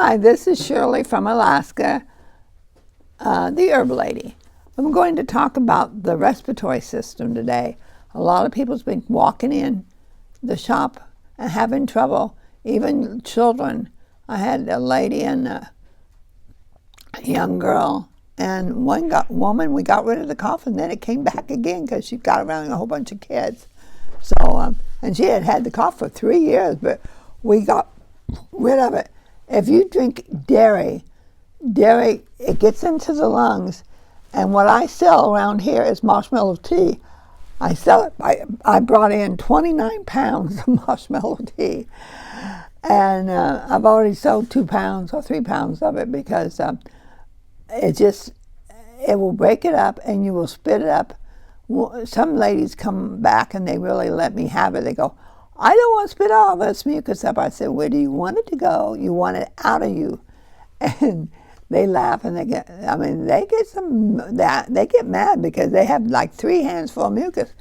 Hi, this is Shirley from Alaska, the Herb Lady. I'm going to talk about the respiratory system today. A lot of people's been walking in the shop and having trouble, even children. I had a lady and a young girl, and one woman, we got rid of the cough, and then it came back again because she got around a whole bunch of kids. So, and she had had the cough for 3 years, but we got rid of it. If you drink dairy, it gets into the lungs, and what I sell around here is marshmallow tea. I sell it. I brought in 29 pounds of marshmallow tea, and I've already sold 2 pounds or 3 pounds of it because it will break it up and you will spit it up. Some ladies come back and they really let me have it. They go, I don't want to spit all this mucus up. I said, where do you want it to go? You want it out of you. And they laugh and they get mad because they have like 3 hands full of mucus.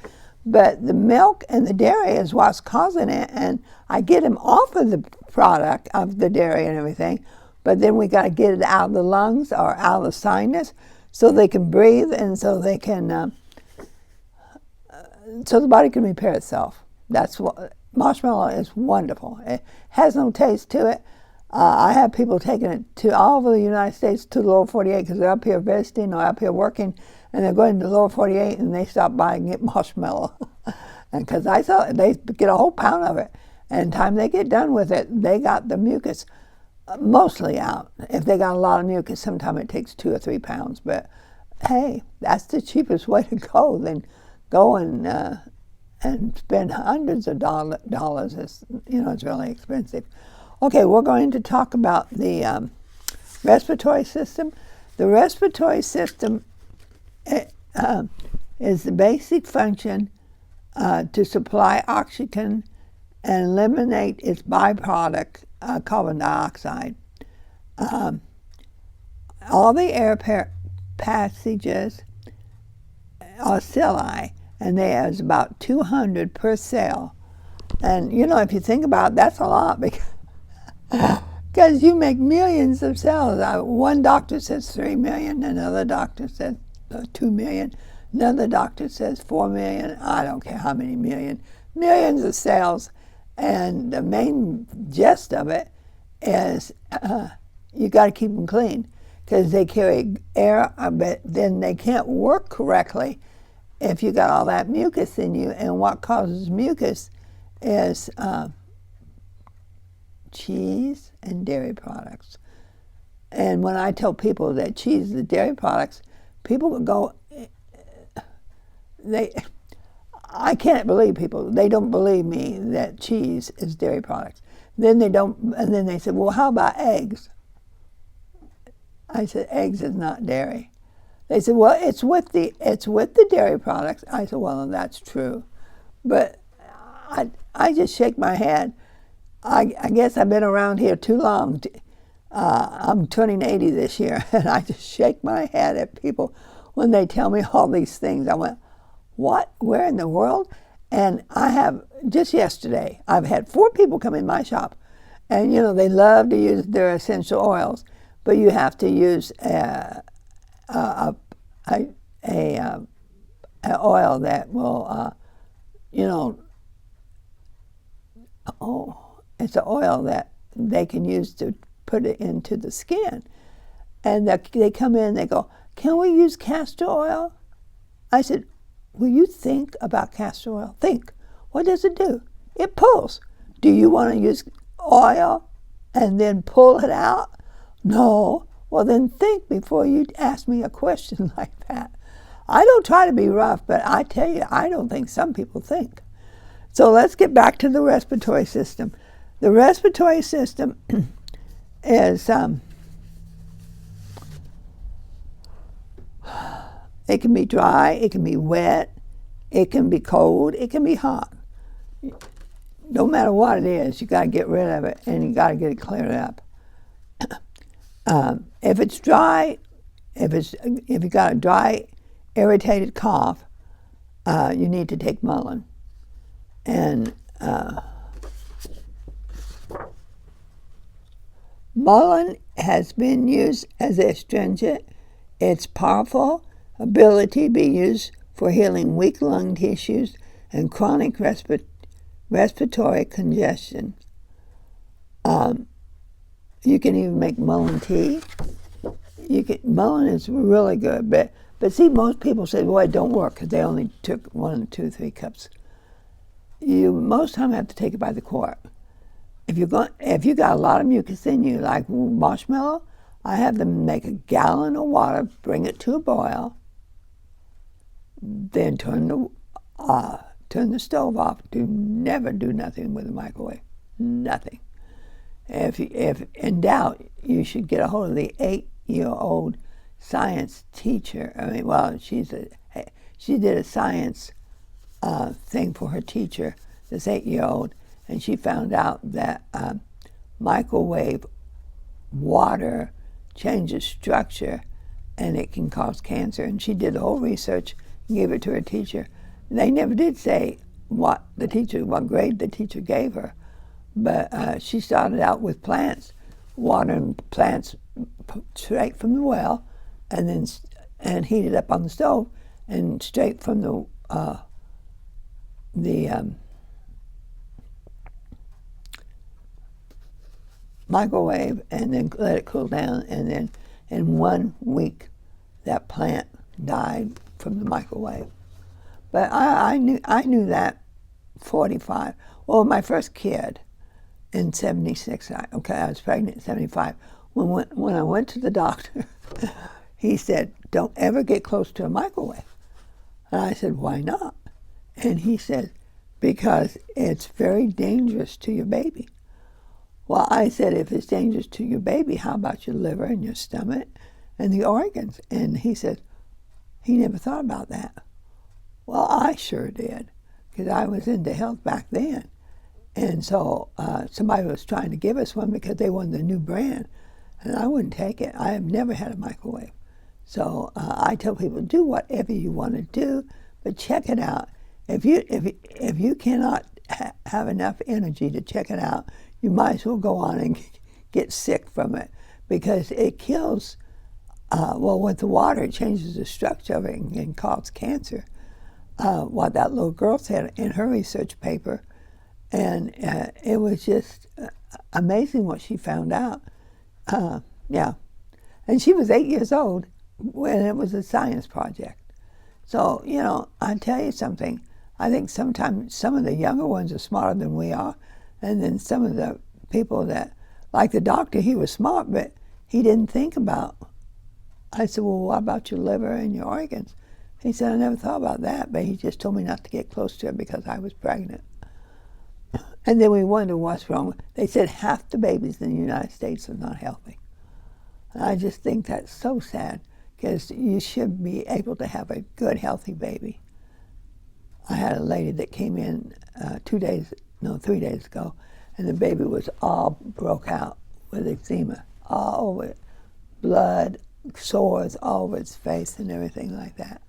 But the milk and the dairy is what's causing it. And I get them off of the product of the dairy and everything. But then we got to get it out of the lungs or out of the sinus so they can breathe and so they can, so the body can repair itself. That's what marshmallow is. Wonderful. It has no taste to it. I have people taking it to all over the United States to the lower 48 because they're up here visiting or up here working, and they're going to the lower 48 and they stop by and get marshmallow. And because I saw it, they get a whole pound of it. And the time they get done with it, they got the mucus mostly out. If they got a lot of mucus, sometimes it takes 2 or 3 pounds. But hey, that's the cheapest way to go than go and spend hundreds of dollars. It's really expensive. Okay, we're going to talk about the respiratory system. The respiratory system is the basic function to supply oxygen and eliminate its byproduct, carbon dioxide. All the air passages are cili, and there's about 200 per cell. And if you think about it, that's a lot because you make millions of cells. One doctor says 3 million, another doctor says 2 million, another doctor says 4 million. I don't care how many millions of cells. And the main gist of it is you got to keep them clean because they carry air, but then they can't work correctly if you got all that mucus in you. And what causes mucus is cheese and dairy products. And when I tell people that cheese is dairy products, people would go, I can't believe people. They don't believe me that cheese is dairy products. Then they said, well, how about eggs? I said, eggs is not dairy. They said, well, it's with the dairy products. I said, well, that's true. But I just shake my head. I guess I've been around here too long. I'm turning 80 this year, and I just shake my head at people when they tell me all these things. I went, what? Where in the world? And I have, just yesterday, I've had 4 people come in my shop, and they love to use their essential oils, but you have to use an oil that will, it's an oil that they can use to put it into the skin. And they come in, they go, can we use castor oil? I said, will you think about castor oil? Think. What does it do? It pulls. Do you want to use oil and then pull it out? No. Well, then think before you ask me a question like that. I don't try to be rough, but I tell you, I don't think some people think. So let's get back to the respiratory system. The respiratory system is, it can be dry, it can be wet, it can be cold, it can be hot. No matter what it is, you got to get rid of it and you got to get it cleared up. If it's dry, if you got a dry, irritated cough, you need to take Mullen. And Mullein has been used as astringent. Its powerful ability to be used for healing weak lung tissues and chronic respiratory congestion. You can even make mullein tea. Mullein is really good, but see, most people say, well, it don't work because they only took 1, 2, 3 cups. You most time have to take it by the quart. If you got a lot of mucus in you, like marshmallow, I have them make a gallon of water, bring it to a boil, then turn the stove off. Never do nothing with the microwave, nothing. If in doubt, you should get a hold of the 8-year-old science teacher. She did a science thing for her teacher, this 8-year-old, and she found out that microwave water changes structure and it can cause cancer. And she did the whole research and gave it to her teacher. They never did say what grade the teacher gave her, but she started out with plants, watering plants straight from the well, and heated up on the stove, and straight from the microwave, and then let it cool down, and then in 1 week that plant died from the microwave. But I knew that 45. Well, my first kid in 76. I was pregnant in 75. When I went to the doctor, he said, "Don't ever get close to a microwave." And I said, "Why not?" And he said, "Because it's very dangerous to your baby." Well, I said, if it's dangerous to your baby, how about your liver and your stomach and the organs? And he said, he never thought about that. Well, I sure did, because I was into health back then. And so somebody was trying to give us one because they wanted a new brand, and I wouldn't take it. I have never had a microwave. So I tell people, do whatever you want to do, but check it out. If you cannot have enough energy to check it out, you might as well go on and get sick from it, because it kills, with the water, it changes the structure of it and can cause cancer. What that little girl said in her research paper, and it was just amazing what she found out. And she was 8 years old when it was a science project. So, I tell you something, I think sometimes some of the younger ones are smarter than we are, and then some of the people that, like the doctor, he was smart, but he didn't think about. I said, well, what about your liver and your organs? He said, I never thought about that, but he just told me not to get close to it because I was pregnant. And then we wondered what's wrong. They said half the babies in the United States are not healthy. And I just think that's so sad, because you should be able to have a good, healthy baby. I had a lady that came in 3 days ago, and the baby was all broke out with eczema, all over it, blood, sores all over its face and everything like that.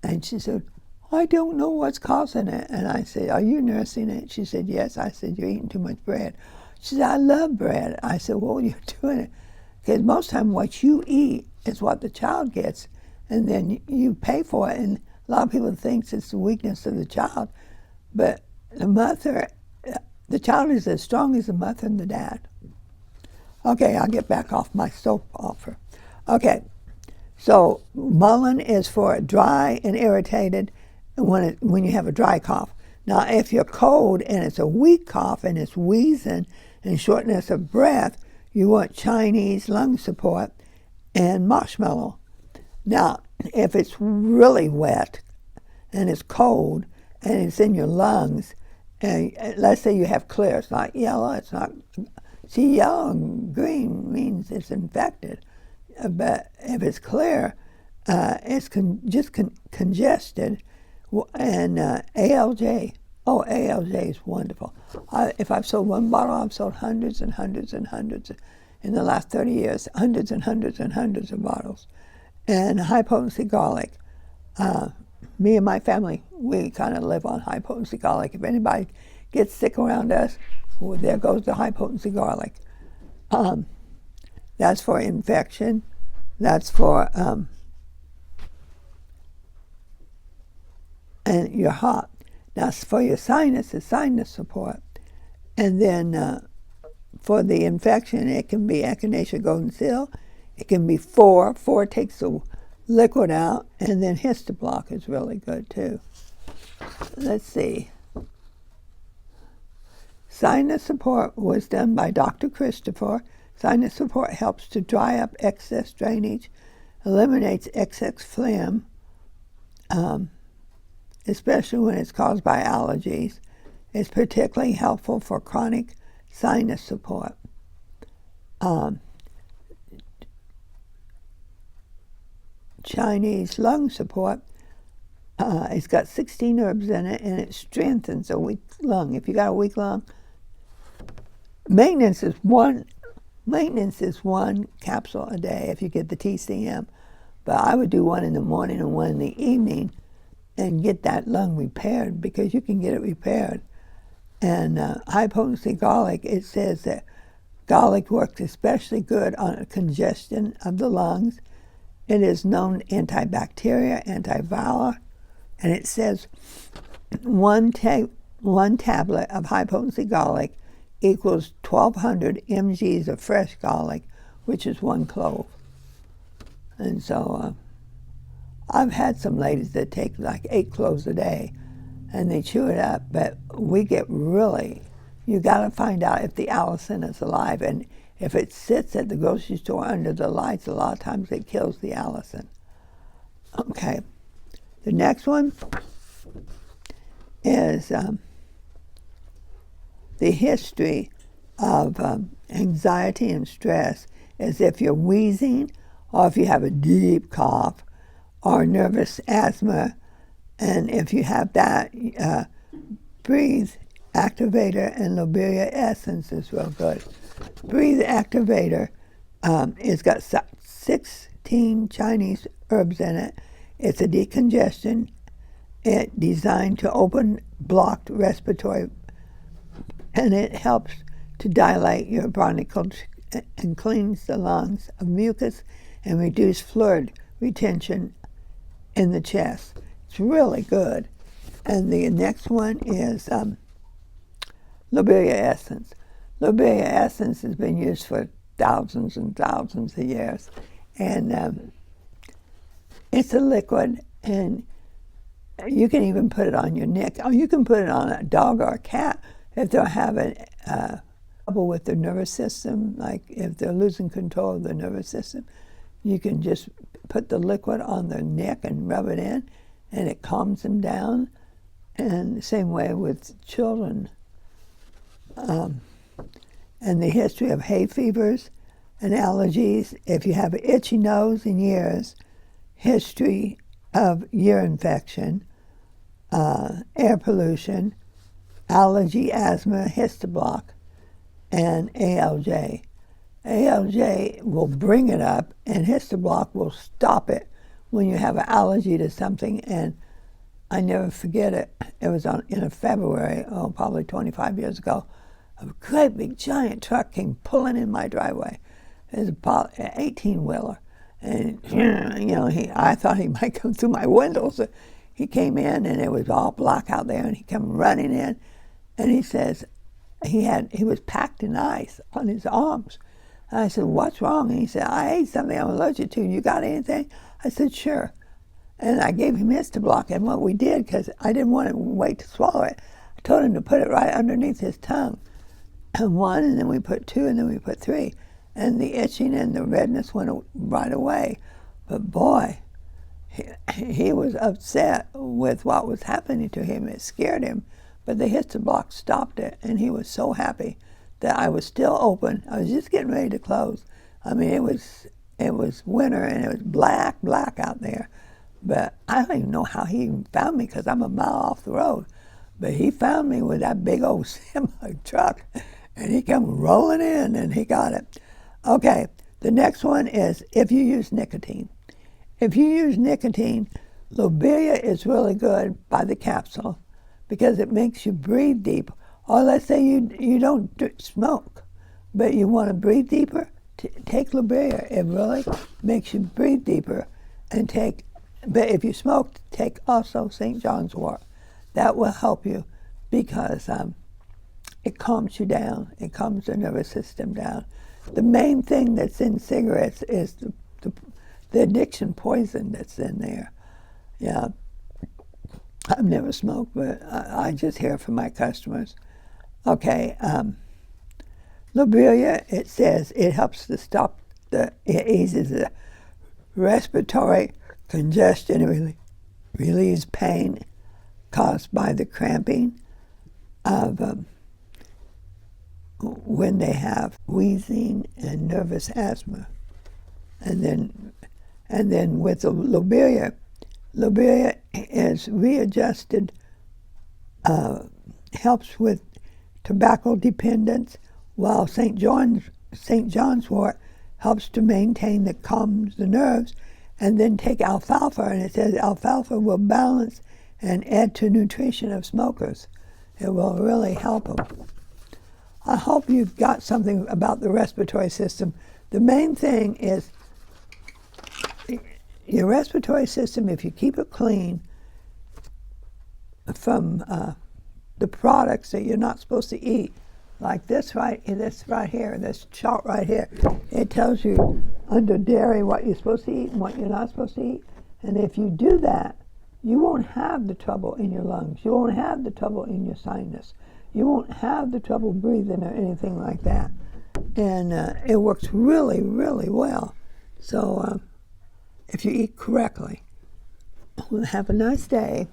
And she said, I don't know what's causing it. And I said, are you nursing it? She said, yes. I said, you're eating too much bread. She said, I love bread. I said, well, you're doing it. Because most of the time what you eat is what the child gets, and then you pay for it. And a lot of people think it's the weakness of the child, but the child is as strong as the mother and the dad. Okay, I'll get back off my soap opera. Okay, so mullein is for dry and irritated when you have a dry cough. Now, if you're cold and it's a weak cough and it's wheezing and shortness of breath, you want Chinese lung support and marshmallow. Now, if it's really wet and it's cold and it's in your lungs, and let's say you have clear, it's not yellow, it's not, see, yellow and green means it's infected. But if it's clear, it's just congested. And ALJ, ALJ is wonderful. If I've sold one bottle, I've sold hundreds and hundreds and hundreds in the last 30 years, hundreds and hundreds and hundreds of bottles. And high-potency garlic. Me and my family, we kind of live on high-potency garlic. If anybody gets sick around us, well, there goes the high-potency garlic. That's for infection. That's for and your heart. Now, for your sinus, it's sinus support. And then for the infection, it can be echinacea golden seal. It can be 4. 4 takes the liquid out. And then Histoblock is really good, too. Let's see. Sinus support was done by Dr. Christopher. Sinus support helps to dry up excess drainage, eliminates excess phlegm, especially when it's caused by allergies. It's particularly helpful for chronic sinus support. Chinese lung support, it's got 16 herbs in it, and it strengthens a weak lung. If you got a weak lung, maintenance is one capsule a day if you get the TCM. But I would do one in the morning and one in the evening and get that lung repaired, because you can get it repaired. And high potency garlic, it says that garlic works especially good on congestion of the lungs. It is known antibacterial, antiviral, and it says one tablet of high potency garlic equals 1,200 mg's of fresh garlic, which is 1 clove. And so I've had some ladies that take like 8 cloves a day, and they chew it up, but we get really, you got to find out if the allicin is alive, and if it sits at the grocery store under the lights, a lot of times it kills the allicin. Okay, the next one is the history of anxiety and stress, as if you're wheezing, or if you have a deep cough, or nervous asthma. And if you have that, Breathe Activator and Lobelia Essence is real good. Breathe Activator, it's got 16 Chinese herbs in it. It's a decongestion. It's designed to open blocked respiratory, and it helps to dilate your bronchioles and cleans the lungs of mucus and reduce fluid retention in the chest. It's really good. And the next one is Lobelia Essence. Lobelia Essence has been used for thousands and thousands of years. And it's a liquid, and you can even put it on your neck. Or you can put it on a dog or a cat if they're having trouble with their nervous system, like if they're losing control of their nervous system. You can just put the liquid on their neck and rub it in, and it calms them down. And the same way with children. And the history of hay fevers and allergies. If you have an itchy nose and ears, history of ear infection, air pollution, allergy, asthma, Histoblock, and ALJ. ALJ will bring it up, and Histoblock will stop it when you have an allergy to something. And I never forget it. It was in February, probably 25 years ago. A great big giant truck came pulling in my driveway. It was about an 18-wheeler. And, I thought he might come through my window. So he came in, and it was all black out there, and he came running in. And he says he was packed in ice on his arms. And I said, "What's wrong?" And he said, "I ate something I'm allergic to. You got anything?" I said, "Sure." And I gave him Histoblock. And what we did, because I didn't want to wait to swallow it, I told him to put it right underneath his tongue. And 1, and then we put 2, and then we put 3. And the itching and the redness went right away. But boy, he was upset with what was happening to him. It scared him. But the Histoblock stopped it, and he was so happy that I was still open. I was just getting ready to close. I mean, it was winter, and it was black out there. But I don't even know how he even found me, because I'm a mile off the road. But he found me with that big old semi truck, and he came rolling in, and he got it. Okay, the next one is if you use nicotine. If you use nicotine, Lobelia is really good by the capsule, because it makes you breathe deep. Or let's say you don't smoke, but you want to breathe deeper. take lobelia. It really makes you breathe deeper. And but if you smoke, take also St. John's wort. That will help you because it calms you down. It calms the nervous system down. The main thing that's in cigarettes is the addiction poison that's in there. Yeah, I've never smoked, but I just hear from my customers. Okay, lobelia, it says it helps to stop it eases the respiratory congestion and relieves pain caused by the cramping of when they have wheezing and nervous asthma. And then with the lobelia is readjusted, helps with tobacco dependence, while St. John's wort helps to maintain calms the nerves. And then take alfalfa, and it says alfalfa will balance and add to nutrition of smokers. It will really help them. I hope you've got something about the respiratory system. The main thing is your respiratory system, if you keep it clean from the products that you're not supposed to eat, like this right here, this chart right here, it tells you under dairy what you're supposed to eat and what you're not supposed to eat. And if you do that, you won't have the trouble in your lungs. You won't have the trouble in your sinus. You won't have the trouble breathing or anything like that. And it works really, really well. So if you eat correctly, have a nice day.